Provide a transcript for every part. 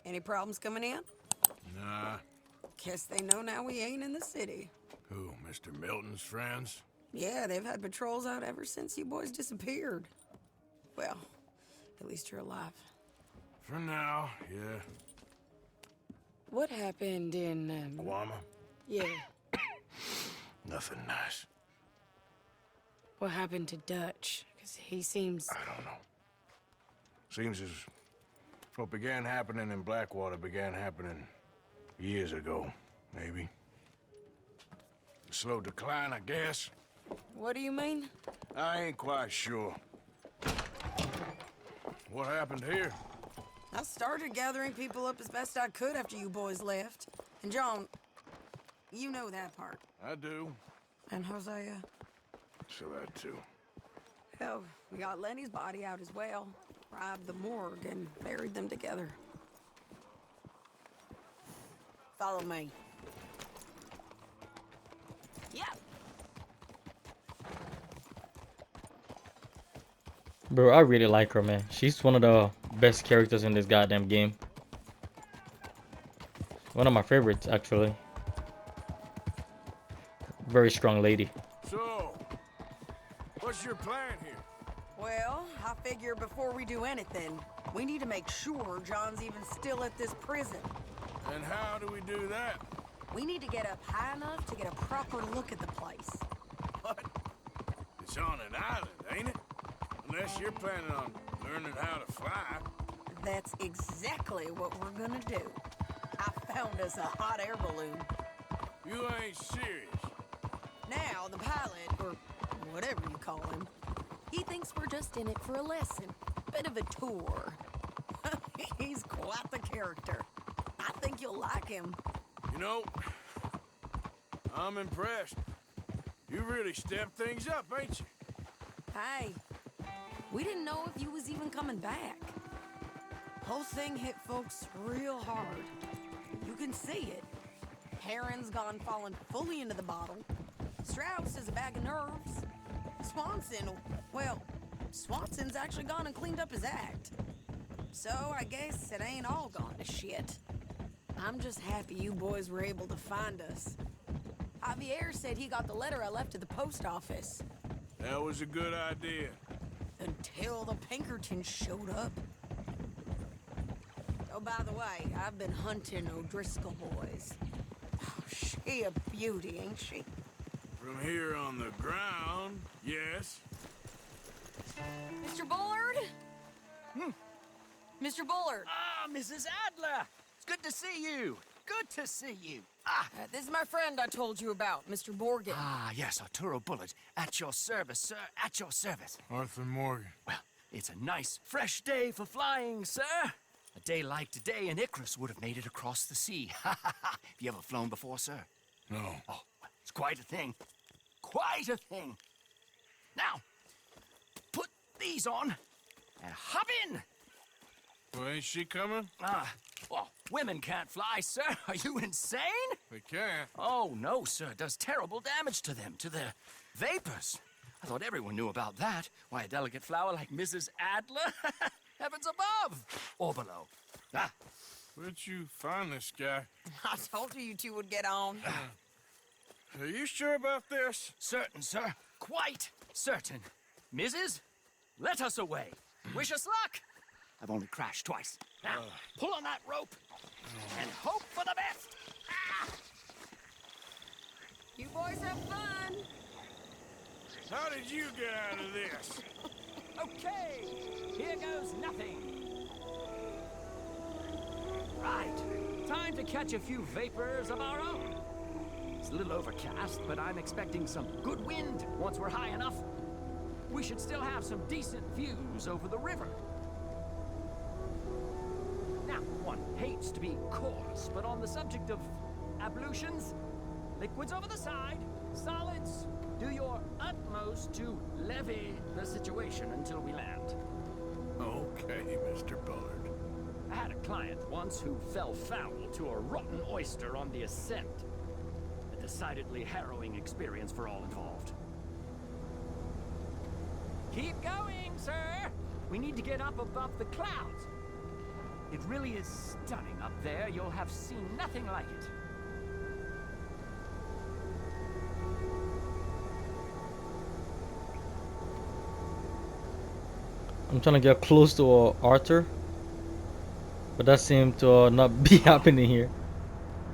Any problems coming in? Nah. Guess they know now we ain't in the city. Who, Mr. Milton's friends? Yeah, they've had patrols out ever since you boys disappeared. Well, at least you're alive. For now, yeah. What happened in, Guama? Yeah. Nothing nice. What happened to Dutch? Because he seems... I don't know. Seems as what began happening in Blackwater began happening years ago, maybe. A slow decline, I guess. What do you mean? I ain't quite sure. What happened here? I started gathering people up as best I could after you boys left. And John, you know that part. I do. And Hosea? So that too. Hell, we got Lenny's body out as well. Robbed the morgue and buried them together. Follow me. Yeah. Bro, I really like her, man. She's one of the best characters in this goddamn game. One of my favorites, actually. Very strong lady. So, what's your plan here? Well, I figure before we do anything, we need to make sure John's even still at this prison. And how do we do that? We need to get up high enough to get a proper look at the place. What? It's on an island, ain't it? Unless you're planning on learning how to fly. That's exactly what we're gonna do. I found us a hot air balloon. You ain't serious. Now, the pilot, or whatever you call him, he thinks we're just in it for a lesson. Bit of a tour. He's quite the character. I think you'll like him. You know, I'm impressed. You really stepped things up, ain't you? Hey, we didn't know if you was even coming back. Whole thing hit folks real hard. You can see it. Heron's gone falling fully into the bottle. Strauss is a bag of nerves. Swanson, well, Swanson's actually gone and cleaned up his act. So I guess it ain't all gone to shit. I'm just happy you boys were able to find us. Javier said he got the letter I left at the post office. That was a good idea. Until the Pinkertons showed up. Oh, by the way, I've been hunting O'Driscoll boys. Oh, she a beauty, ain't she? From here on the ground, yes. Mr. Bullard? Mr. Bullard. Ah, Mrs. Adler! It's good to see you. Good to see you. This is my friend I told you about, Mr. Morgan. Ah, yes, Arturo Bullard. At your service, sir. At your service. Arthur Morgan. Well, it's a nice, fresh day for flying, sir. A day like today, an Icarus would have made it across the sea. Have you ever flown before, sir? No. Oh, well, it's quite a thing. Quite a thing. Now, put these on and hop in. Well, ain't she coming? Well, women can't fly, sir. Are you insane? We can't. Oh, no, sir. It does terrible damage to them, to their vapors. I thought everyone knew about that. Why, a delicate flower like Mrs. Adler? Heavens above or below. Where'd you find this guy? I told you two would get on. Are you sure about this? Certain, sir. Quite certain. Mrs., let us away. Wish us luck. I've only crashed twice. Now, pull on that rope and hope for the best. You boys have fun. How did you get out of this? Okay, here goes nothing. Right, time to catch a few vapors of our own. It's a little overcast, but I'm expecting some good wind once we're high enough. We should still have some decent views over the river. Now, one hates to be coarse, but on the subject of ablutions, liquids over the side, solids, do your utmost to levy the situation until we land. Okay, Mr. Bullard. I had a client once who fell foul to a rotten oyster on the ascent. A decidedly harrowing experience for all involved. Keep going, sir! We need to get up above the clouds. It really is stunning up there. You'll have seen nothing like it. I'm trying to get close to Arthur, but that seemed to not be happening here.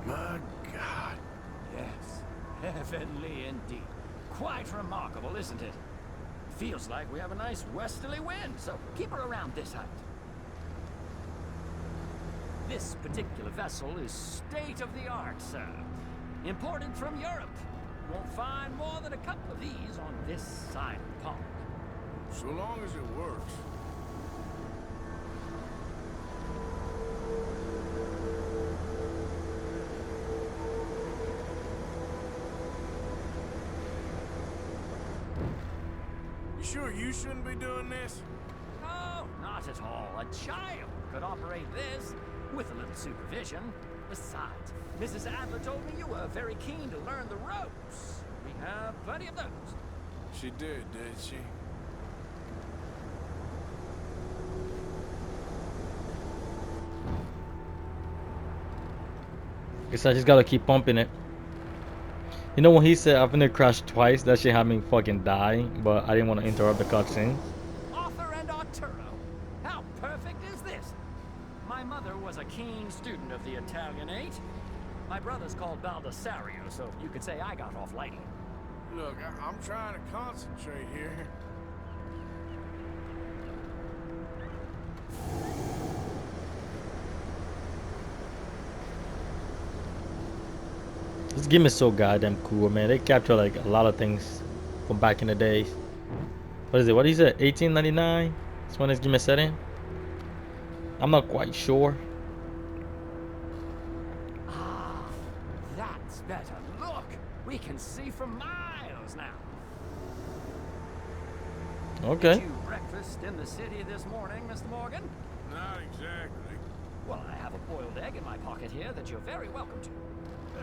My God. Yes, heavenly indeed. Quite remarkable, isn't it? Feels like we have a nice westerly wind, so keep her around this height. This particular vessel is state-of-the-art, sir. Imported from Europe. Won't find more than a couple of these on this side of the pond. So long as it works. You sure you shouldn't be doing this? No, not at all. A child could operate this with a little supervision. Besides, Mrs. Adler told me you were very keen to learn the ropes. We have plenty of those. She did she? Guess I just gotta keep pumping it. You know when he said I've been there crashed twice, that shit had me fucking die, but I didn't want to interrupt the cutscene. Arthur and Arturo. How perfect is this? My mother was a keen student of the Italianate. My brother's called Baldessario, so you could say I got off lightly. Look, I'm trying to concentrate here. This game is so goddamn cool, man. They capture like a lot of things from back in the days. What is it? What is it? 1899? That's when this game is set in? I'm not quite sure. Ah, that's better. Look, we can see for miles now. Okay. Did you breakfast in the city this morning, Mr. Morgan? Not exactly. Well, I have a boiled egg in my pocket here that you're very welcome to.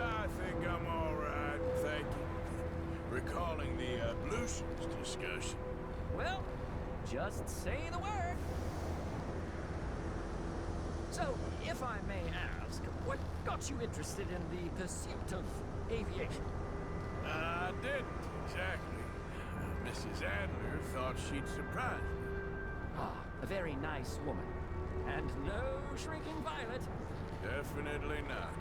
I think I'm all right, thank you. Recalling the ablutions discussion. Well, just say the word. So, if I may ask, what got you interested in the pursuit of aviation? I didn't, exactly. Mrs. Adler thought she'd surprise me. Ah, a very nice woman. And no shrinking violet. Definitely not.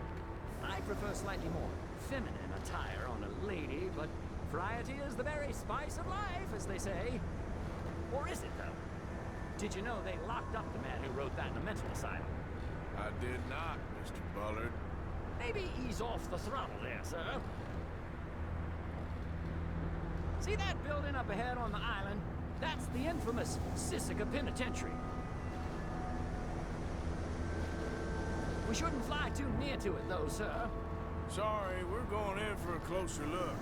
I prefer slightly more feminine attire on a lady, but variety is the very spice of life, as they say. Or is it, though? Did you know they locked up the man who wrote that in a mental asylum? I did not, Mr. Bullard. Maybe ease off the throttle there, sir. See that building up ahead on the island? That's the infamous Sisika Penitentiary. We shouldn't fly too near to it, though, sir. Sorry, we're going in for a closer look.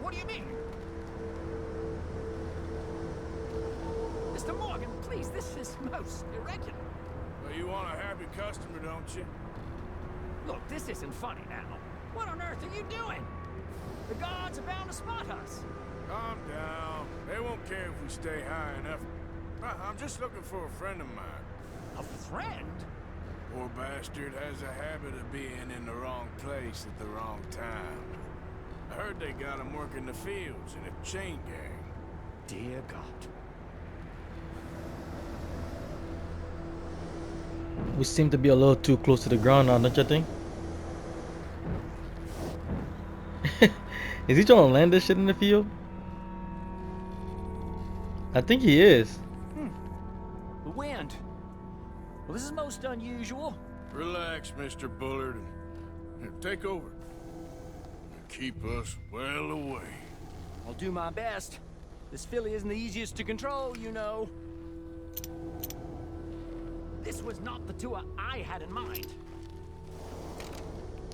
What do you mean? Mr. Morgan, please, this is most irregular. Well, you want a happy customer, don't you? Look, this isn't funny now. What on earth are you doing? The guards are bound to spot us. Calm down. They won't care if we stay high enough. I'm just looking for a friend of mine. A friend? Poor bastard has a habit of being in the wrong place at the wrong time. I heard they got him working the fields in a chain gang. Dear God. We seem to be a little too close to the ground now, don't you think? Is he trying to land this shit in the field? I think he is. The wind. Well, this is most unusual. Relax, Mr. Bullard, and here, take over. Keep us well away. I'll do my best. This filly isn't the easiest to control, you know. This was not the tour I had in mind.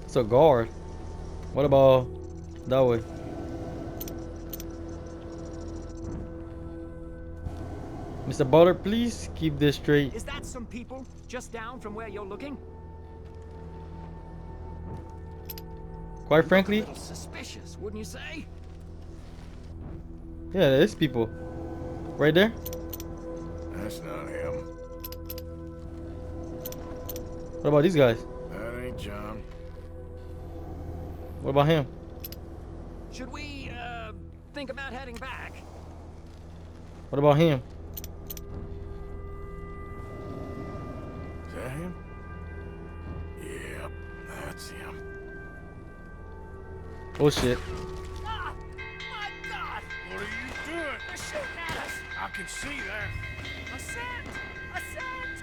It's a guard. What about that way? Mr. Bullard, please keep this straight. Is that some people just down from where you're looking? Quite A frankly, little suspicious, wouldn't you say? yeah, there's people. Right there? That's not him. What about these guys? That ain't John. What about him? Should we, think about heading back? What about him? Is that him? Yep, that's him. Oh shit. Ah! My God! What are you doing? They're shooting at us! I can see that. Ascend! Ascend!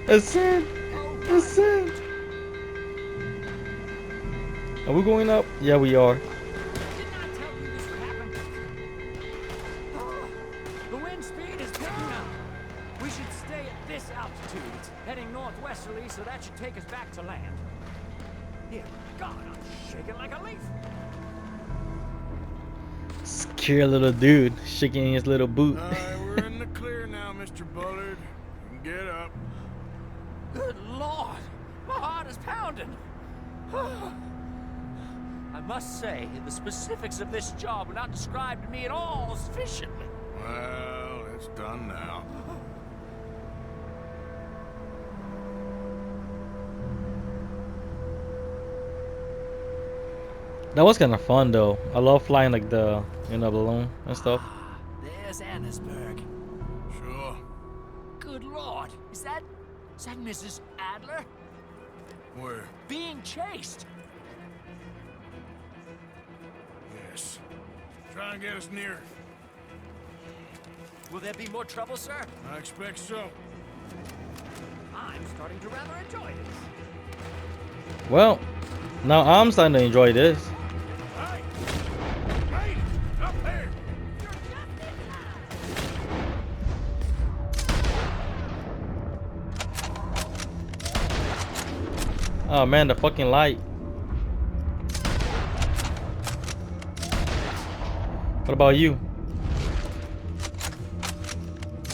Ascend! Oh, Ascend! Are we going up? Yeah, we are. did not tell you this would happen. Ah, the wind speed is picking up. We should stay at this altitude. It's heading northwesterly, so that should take us back to land. Dear God, I'm shaking like a leaf. Scary little dude shaking his little boot. All right, we're in the clear now, Mr. Bullard. You can get up. Good Lord, my heart is pounding. I must say, the specifics of this job were not described to me at all sufficiently. Well, it's done now. That was kind of fun though. I love flying like the balloon and stuff. There's Annesburg. Sure. Good Lord, is that Mrs. Adler? Where? Being chased. Yes. Try and get us near. Will there be more trouble, sir? I expect so. I'm starting to rather enjoy this. Well, now I'm starting to enjoy this. Hey! Hey! Up there! Oh man, the fucking light. What about you?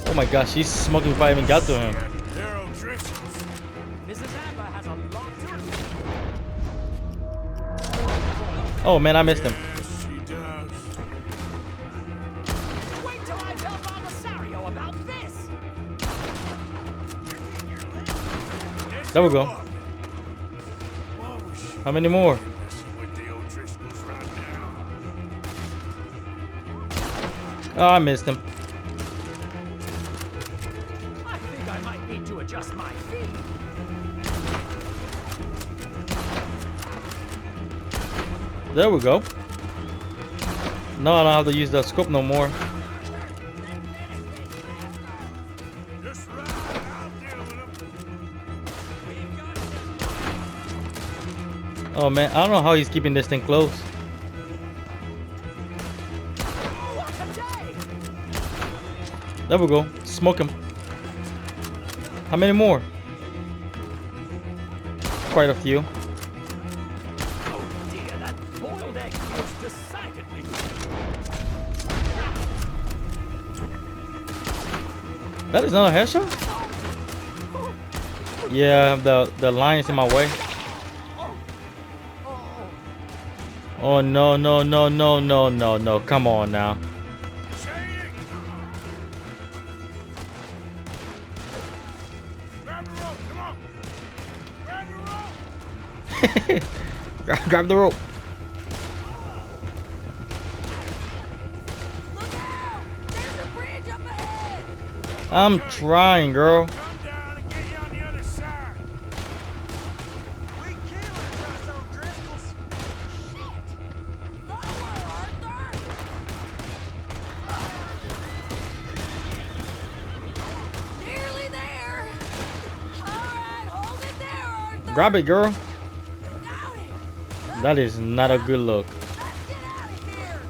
Oh my gosh, she's smoking before I even got to him. Darrow Driscoll's. Mrs. Adler has a lot to Oh man, I missed him. Yes, she does. Wait till I tell Belisario about this! There we go. Whoa, shit. How many more? With the O'Driscolls right now. Oh, I missed him. I think I might need to adjust my feet. There we go. No, I don't have to use the scope no more. Just right. I'll deal with him. Oh man, I don't know how he's keeping this thing close. What a day! There we go. Smoke him. How many more? Quite a few. Oh dear, that boiled egg feels decidedly. That is not a headshot? Yeah, the line is in my way. Oh no no no no no no no! Come on now. Shane! Grab the rope, come on! Grab the rope! Grab the rope. Look out! There's a bridge up ahead! I'm trying, girl. Come down and get you on the other side. We killed us, O'Driscolls. Lower, Arthur! Nearly there! Alright, hold it there, Arthur! Grab it, girl. Got it! That is not a good look. Let's get out of here!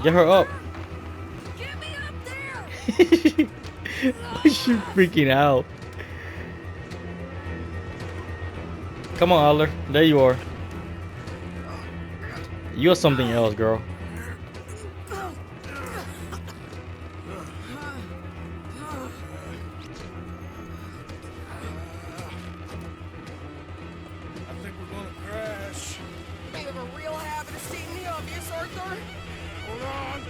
Get her up. Get me up there! She freaking out. Come on, Adler. There you are. You're something else, girl. I think we're gonna crash. You have a real habit of stating the obvious, Arthur. Hold on.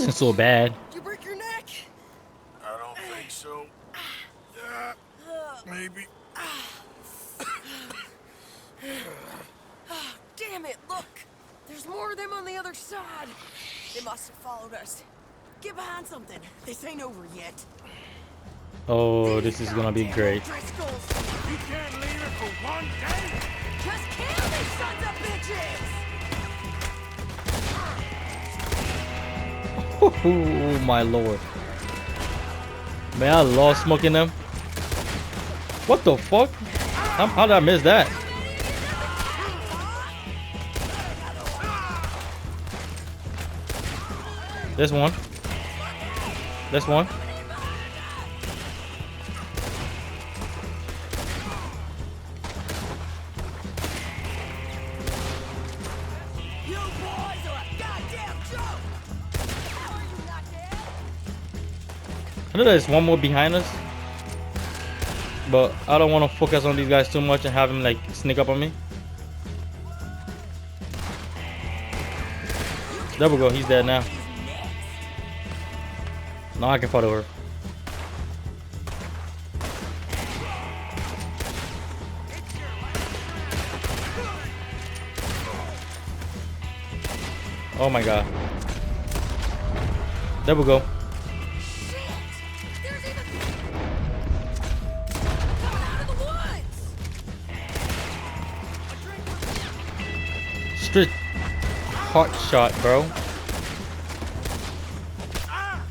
wasn't so bad. Did you break your neck? I don't think so. Maybe. Damn it, look! There's more of them on the other side. They must have followed us. Get behind something. This ain't over yet. Oh, this is gonna be Goddamn great. Driscolls. You can't leave it for one day. Just kill these sons of bitches! Oh my lord. Man, I love smoking them. What the fuck? How did I miss that? This one. This one. You boys are a goddamn joke! How are you not dead? I know there's one more behind us. But I don't want to focus on these guys too much and have him like sneak up on me. There we go, he's dead now. Now I can fight over. Oh my god. There we go. There's even coming out of the woods! Straight hot shot, bro. I'm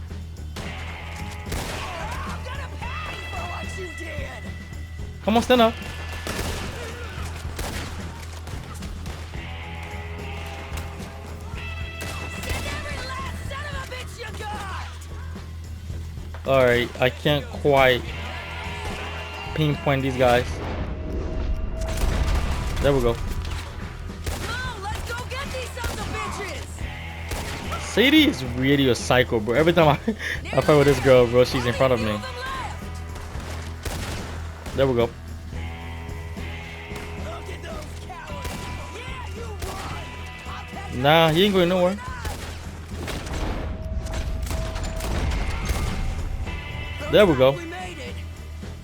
gonna pay for what you did! Come on, stand up. Send every last son of a bitch you got! Alright, I can't quite pinpoint these guys. There we go. Come on, let's go get these sons of bitches! Sadie is really a psycho, bro. Every time I fight with this girl, bro, she's in front of me. Only two them left. There we go. Look at those cowards! Yeah, you run! I'll catch you Nah, he ain't going nowhere. There we go. We made it.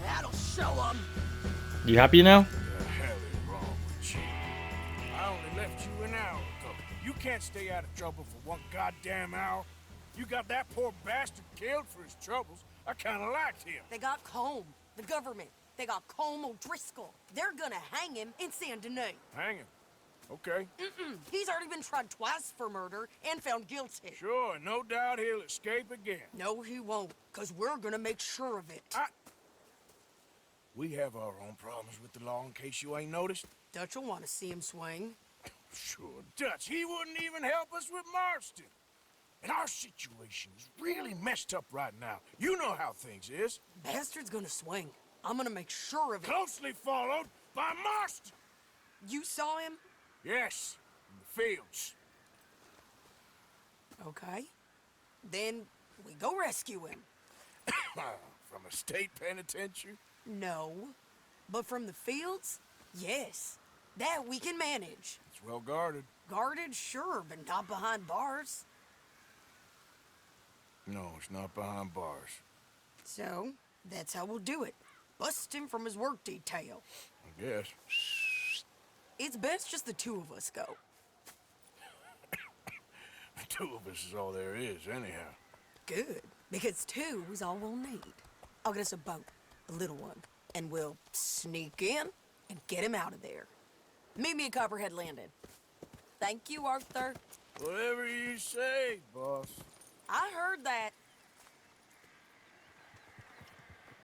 That'll show them. You happy now? The hell is wrong with you? I only left you an hour ago. You can't stay out of trouble for one goddamn hour. You got that poor bastard killed for his troubles. I kind of liked him. They got Combe, the government. They got Combe O'Driscoll. They're gonna hang him in Saint Denis. Hang him. Okay. He's already been tried twice for murder and found guilty. Sure, no doubt he'll escape again. No, he won't, because we're gonna make sure of it. We have our own problems with the law, in case you ain't noticed. Dutch will want to see him swing. Sure, Dutch, he wouldn't even help us with Marston. And our situation is really messed up right now. You know how things is. Bastard's gonna swing. I'm gonna make sure of it. Closely followed by Marston. You saw him? Yes, in the fields. Okay. Then we go rescue him. From a state penitentiary? No. But from the fields? Yes. That we can manage. It's well guarded. Guarded, sure, but not behind bars. No, it's not behind bars. So, that's how we'll do it. Bust him from his work detail. I guess. It's best just the two of us go. The two of us is all there is, anyhow. Good, because two is all we'll need. I'll get us a boat, a little one, and we'll sneak in and get him out of there. Meet me at Copperhead Landing. Thank you, Arthur. Whatever you say, boss. I heard that.